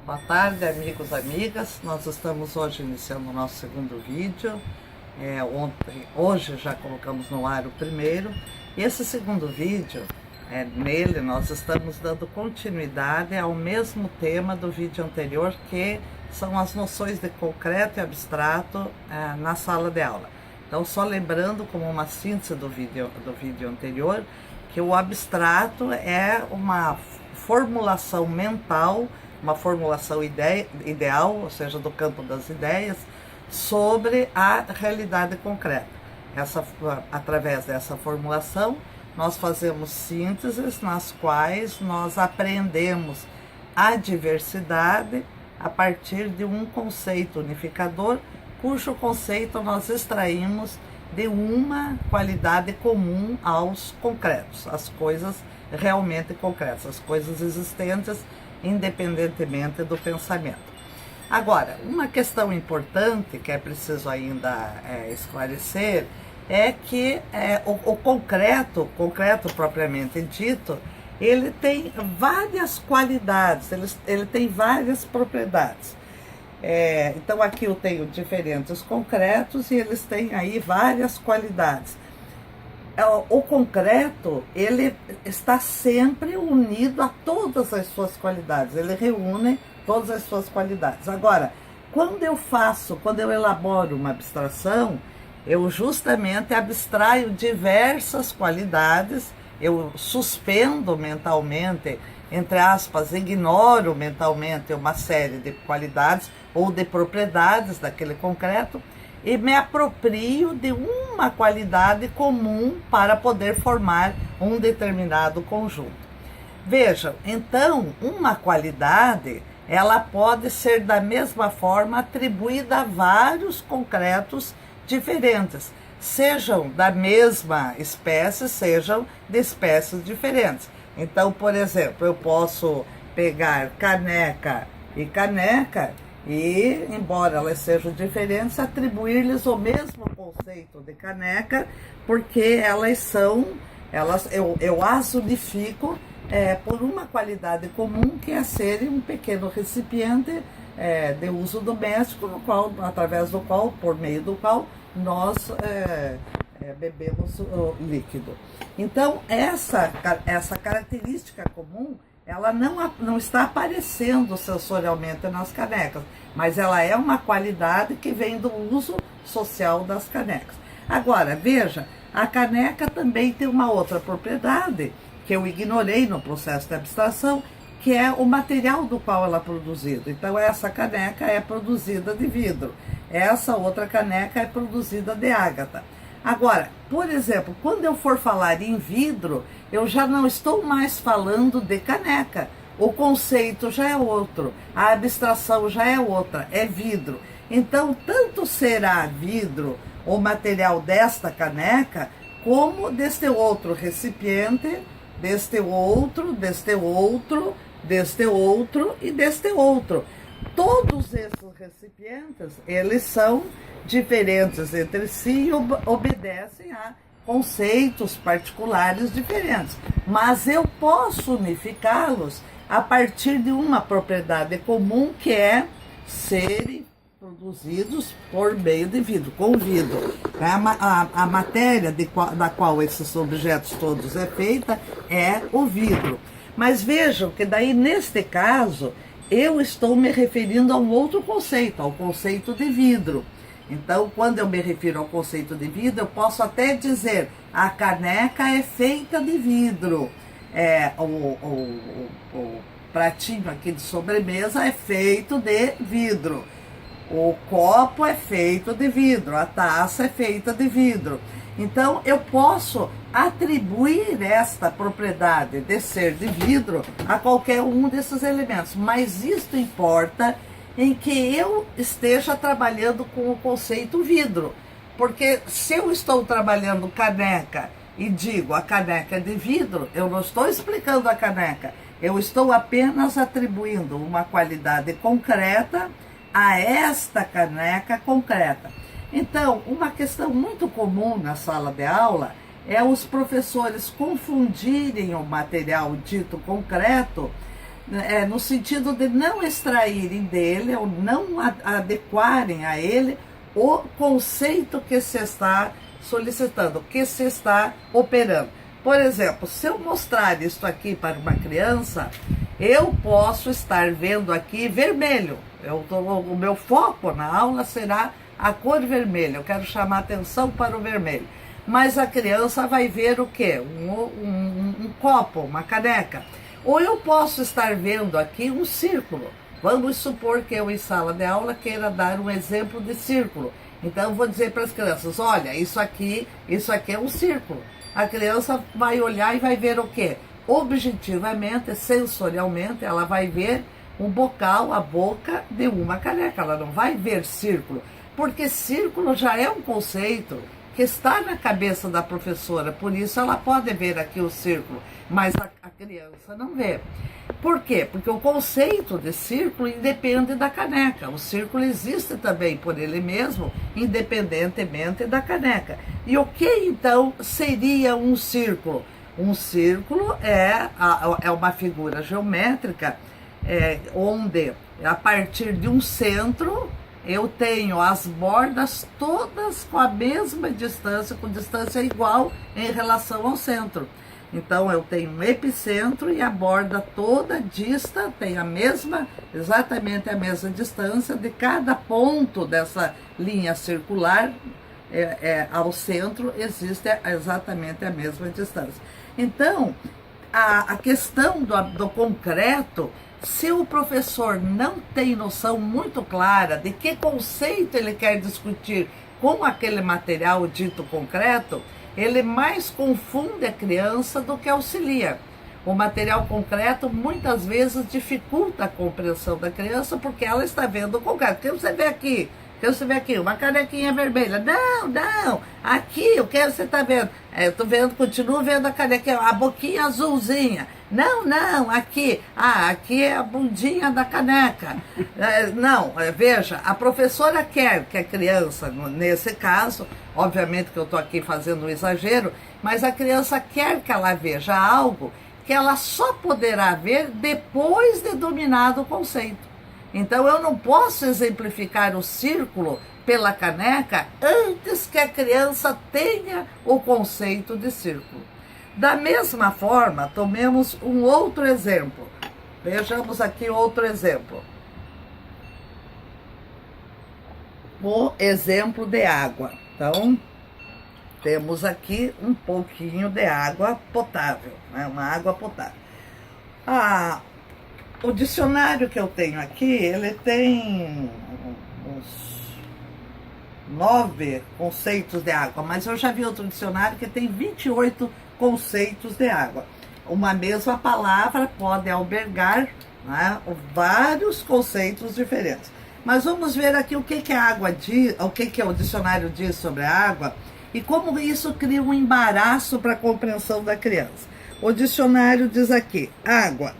Boa tarde, amigos e amigas. Nós estamos hoje iniciando o nosso segundo vídeo. Hoje já colocamos no ar o primeiro. E esse segundo vídeo, nele nós estamos dando continuidade ao mesmo tema do vídeo anterior, que são as noções de concreto e abstrato na sala de aula. Então, só lembrando como uma síntese do vídeo anterior, que o abstrato é uma formulação mental, uma formulação ideal, ou seja, do campo das ideias, sobre a realidade concreta. Através dessa formulação, nós fazemos sínteses nas quais nós apreendemos a diversidade a partir de um conceito unificador, cujo conceito nós extraímos de uma qualidade comum aos concretos, as coisas realmente concretas, as coisas existentes, independentemente do pensamento. Agora, uma questão importante que é preciso ainda esclarecer é que o concreto propriamente dito, ele tem várias qualidades, ele tem várias propriedades. Então aqui eu tenho diferentes concretos e eles têm aí várias qualidades. O concreto, ele está sempre unido a todas as suas qualidades, ele reúne todas as suas qualidades. Agora, quando eu elaboro uma abstração, eu justamente abstraio diversas qualidades, eu suspendo mentalmente, entre aspas, ignoro mentalmente uma série de qualidades ou de propriedades daquele concreto, e me aproprio de uma qualidade comum para poder formar um determinado conjunto. Vejam, então, uma qualidade, ela pode ser da mesma forma atribuída a vários concretos diferentes, sejam da mesma espécie, sejam de espécies diferentes. Então, por exemplo, eu posso pegar caneca e, embora elas sejam diferentes, atribuir-lhes o mesmo conceito de caneca, porque eu as unifico por uma qualidade comum, que é serem um pequeno recipiente de uso doméstico, por meio do qual nós bebemos o líquido. Então, essa característica comum, ela não está aparecendo sensorialmente nas canecas, mas ela é uma qualidade que vem do uso social das canecas. Agora, veja, a caneca também tem uma outra propriedade que eu ignorei no processo de abstração, que é o material do qual ela é produzida. Então, essa caneca é produzida de vidro, essa outra caneca é produzida de ágata. Agora, por exemplo, quando eu for falar em vidro, eu já não estou mais falando de caneca. O conceito já é outro, a abstração já é outra, é vidro. Então, tanto será vidro o material desta caneca, como deste outro recipiente, deste outro e deste outro. Todos esses recipientes, eles são diferentes entre si e obedecem a conceitos particulares diferentes. Mas eu posso unificá-los a partir de uma propriedade comum, que é serem produzidos por meio de vidro, com vidro. A matéria da qual esses objetos todos é feita é o vidro. Mas vejam que daí, neste caso, eu estou me referindo a um outro conceito, ao conceito de vidro. Então, quando eu me refiro ao conceito de vidro, eu posso até dizer: a caneca é feita de vidro, o pratinho aqui de sobremesa é feito de vidro, o copo é feito de vidro, a taça é feita de vidro. Então, eu posso atribuir esta propriedade de ser de vidro a qualquer um desses elementos, mas isto importa em que eu esteja trabalhando com o conceito vidro, porque se eu estou trabalhando caneca e digo a caneca é de vidro, eu não estou explicando a caneca, eu estou apenas atribuindo uma qualidade concreta a esta caneca concreta. Então, uma questão muito comum na sala de aula é os professores confundirem o material dito concreto no sentido de não extraírem dele ou não adequarem a ele o conceito que se está solicitando, que se está operando. Por exemplo, se eu mostrar isso aqui para uma criança, eu posso estar vendo aqui vermelho. O meu foco na aula será a cor vermelha. Eu quero chamar atenção para o vermelho. Mas a criança vai ver o quê? Um copo, uma caneca. Ou eu posso estar vendo aqui um círculo. Vamos supor que eu, em sala de aula, queira dar um exemplo de círculo. Então, eu vou dizer para as crianças, olha, isso aqui é um círculo. A criança vai olhar e vai ver o quê? Objetivamente, sensorialmente, ela vai ver um bocal, a boca de uma caneca. Ela não vai ver círculo, porque círculo já é um conceito que está na cabeça da professora. Por isso, ela pode ver aqui o círculo, mas a criança não vê. Por quê? Porque o conceito de círculo independe da caneca. O círculo existe também por ele mesmo, independentemente da caneca. E o que então seria um círculo? Um círculo é uma figura geométrica onde, a partir de um centro, eu tenho as bordas todas com a mesma distância, com distância igual em relação ao centro. Então, eu tenho um epicentro e a borda toda dista, tem exatamente a mesma distância de cada ponto dessa linha circular ao centro, existe exatamente a mesma distância. Então, a questão do concreto, se o professor não tem noção muito clara de que conceito ele quer discutir com aquele material dito concreto, ele mais confunde a criança do que auxilia. O material concreto muitas vezes dificulta a compreensão da criança porque ela está vendo o concreto. O que você vê aqui? O que você vê aqui? Uma canequinha vermelha. Não, aqui, o que você está vendo? Eu estou vendo, continuo vendo a canequinha, a boquinha azulzinha. Não, aqui. Aqui é a bundinha da caneca. Veja, a professora quer que a criança, nesse caso, obviamente que eu estou aqui fazendo um exagero, mas a criança quer que ela veja algo que ela só poderá ver depois de dominado o conceito. Então, eu não posso exemplificar o círculo pela caneca antes que a criança tenha o conceito de círculo. Da mesma forma, tomemos um outro exemplo. Vejamos aqui outro exemplo. O exemplo de água. Então, temos aqui um pouquinho de água potável, né? Uma água potável. O dicionário que eu tenho aqui, ele tem uns 9 conceitos de água, mas eu já vi outro dicionário que tem 28 conceitos de água. Uma mesma palavra pode albergar, né, vários conceitos diferentes. Mas vamos ver aqui o que a água diz, o que o dicionário diz sobre a água e como isso cria um embaraço para a compreensão da criança. O dicionário diz aqui: água,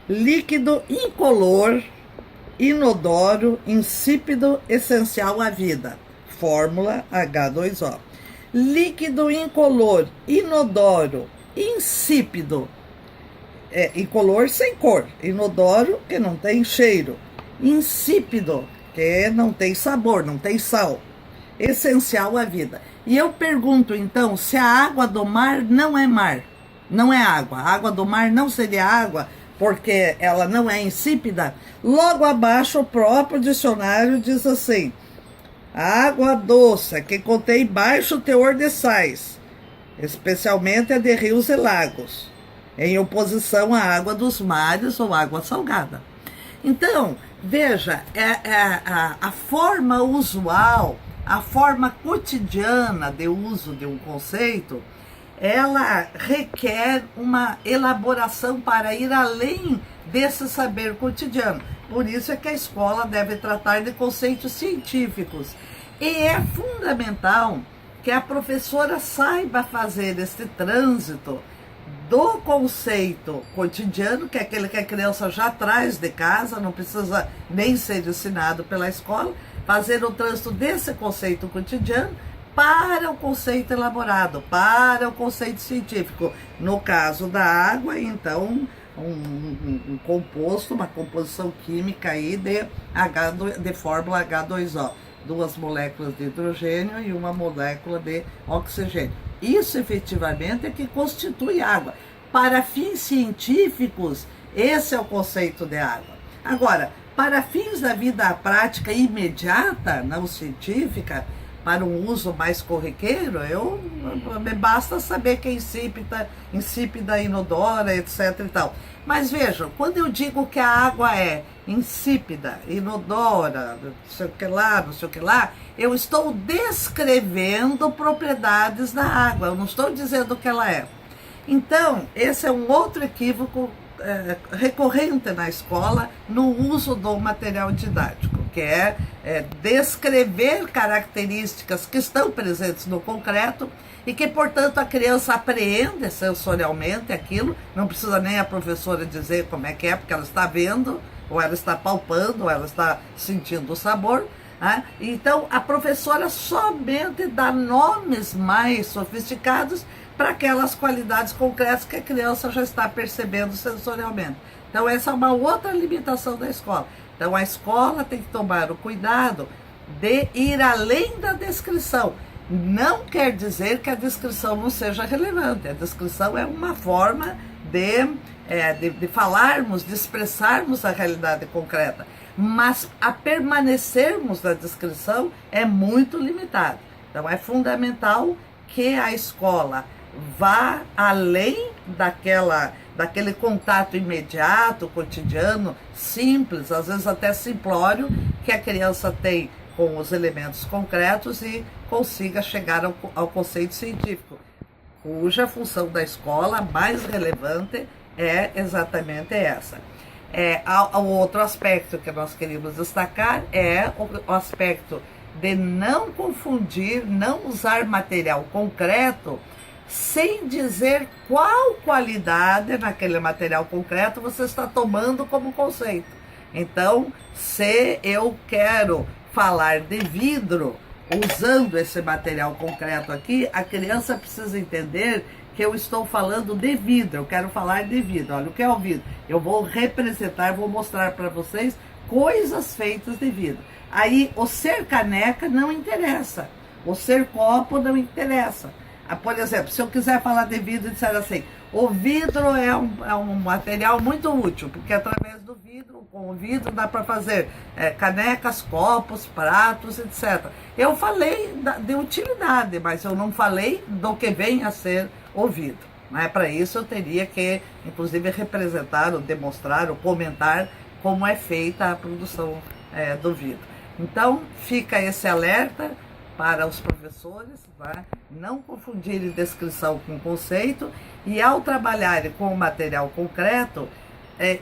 líquido incolor, inodoro, insípido, essencial à vida. Fórmula H2O. Líquido incolor, inodoro, insípido. Incolor sem cor. Inodoro, que não tem cheiro. Insípido, que não tem sabor, não tem sal. Essencial à vida. E eu pergunto, então, se a água do mar não é mar, não é água. A água do mar não seria água, porque ela não é insípida. Logo abaixo, o próprio dicionário diz assim: água doce, que contém baixo teor de sais, especialmente a de rios e lagos, em oposição à água dos mares ou água salgada. Então, veja, a forma usual, a forma cotidiana de uso de um conceito, ela requer uma elaboração para ir além desse saber cotidiano. Por isso é que a escola deve tratar de conceitos científicos. E é fundamental que a professora saiba fazer este trânsito do conceito cotidiano, que é aquele que a criança já traz de casa, não precisa nem ser ensinado pela escola, fazer o trânsito desse conceito cotidiano para o conceito elaborado, para o conceito científico. No caso da água, então, um composto, uma composição química aí de fórmula H2O, duas moléculas de hidrogênio e uma molécula de oxigênio. Isso efetivamente é que constitui água. Para fins científicos, esse é o conceito de água. Agora, para fins da vida prática imediata, não científica, para um uso mais corriqueiro, me basta saber que é insípida, inodora, etc. e tal. Mas vejam, quando eu digo que a água é insípida, inodora, não sei o que lá, eu estou descrevendo propriedades da água, eu não estou dizendo o que ela é. Então, esse é um outro equívoco recorrente na escola no uso do material didático, que é descrever características que estão presentes no concreto e que, portanto, a criança apreende sensorialmente aquilo, não precisa nem a professora dizer como é que é, porque ela está vendo, ou ela está palpando, ou ela está sentindo o sabor. Então, a professora somente dá nomes mais sofisticados para aquelas qualidades concretas que a criança já está percebendo sensorialmente. Então, essa é uma outra limitação da escola. Então, a escola tem que tomar o cuidado de ir além da descrição. Não quer dizer que a descrição não seja relevante. A descrição é uma forma de falarmos, de expressarmos a realidade concreta. Mas a permanecermos na descrição é muito limitado. Então, é fundamental que a escola vá além daquele contato imediato, cotidiano, simples, às vezes até simplório, que a criança tem com os elementos concretos e consiga chegar ao conceito científico, cuja função da escola mais relevante é exatamente essa. O outro aspecto que nós queríamos destacar é o aspecto de não confundir, não usar material concreto sem dizer qual qualidade naquele material concreto você está tomando como conceito. Então, se eu quero falar de vidro, usando esse material concreto aqui, a criança precisa entender que eu estou falando de vidro, eu quero falar de vidro. Olha, o que é o vidro? Eu vou representar, vou mostrar para vocês coisas feitas de vidro. Aí, o ser caneca não interessa, o ser copo não interessa. Por exemplo, se eu quiser falar de vidro e disser assim, o vidro é um material muito útil, porque através do vidro, com o vidro dá para fazer canecas, copos, pratos, etc. Eu falei de utilidade, mas eu não falei do que vem a ser o vidro. Para isso eu teria que, inclusive, representar, ou demonstrar, ou comentar como é feita a produção do vidro. Então, fica esse alerta para os professores, não confundirem descrição com conceito e, ao trabalharem com o material concreto,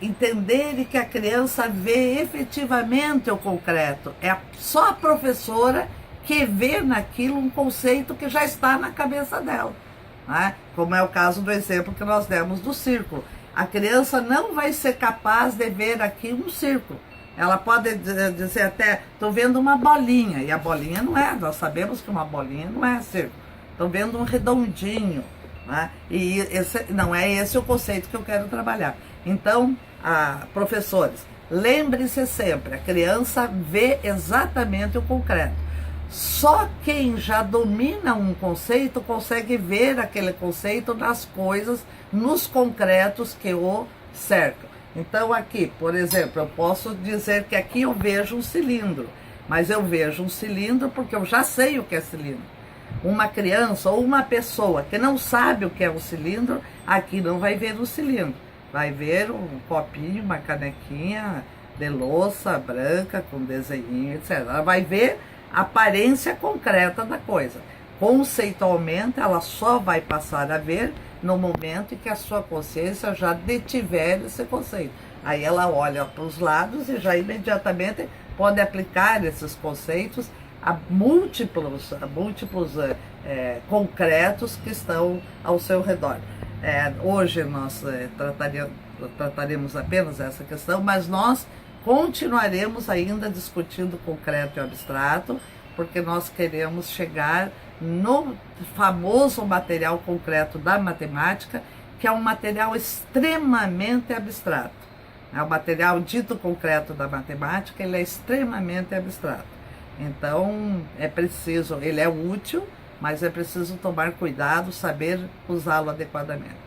entenderem que a criança vê efetivamente o concreto. É só a professora que vê naquilo um conceito que já está na cabeça dela, como é o caso do exemplo que nós demos do círculo. A criança não vai ser capaz de ver aqui um círculo. Ela pode dizer até, estou vendo uma bolinha, e a bolinha não é, nós sabemos que uma bolinha não é círculo. Estou vendo um redondinho, e não é esse o conceito que eu quero trabalhar. Então, professores, lembre-se sempre, a criança vê exatamente o concreto. Só quem já domina um conceito consegue ver aquele conceito nas coisas, nos concretos que o cercam. Então aqui, por exemplo, eu posso dizer que aqui eu vejo um cilindro, mas eu vejo um cilindro porque eu já sei o que é cilindro. Uma criança ou uma pessoa que não sabe o que é um cilindro, aqui não vai ver um cilindro. Vai ver um copinho, uma canequinha de louça branca com desenho, etc. Ela vai ver a aparência concreta da coisa. Conceitualmente, ela só vai passar a ver no momento em que a sua consciência já detiver esse conceito. Aí ela olha para os lados e já imediatamente pode aplicar esses conceitos a múltiplos concretos que estão ao seu redor. Hoje nós trataremos apenas essa questão, mas nós continuaremos ainda discutindo concreto e abstrato, porque nós queremos chegar no famoso material concreto da matemática, que é um material extremamente abstrato. O material dito concreto da matemática, ele é extremamente abstrato. Então, é preciso, ele é útil, mas é preciso tomar cuidado, saber usá-lo adequadamente.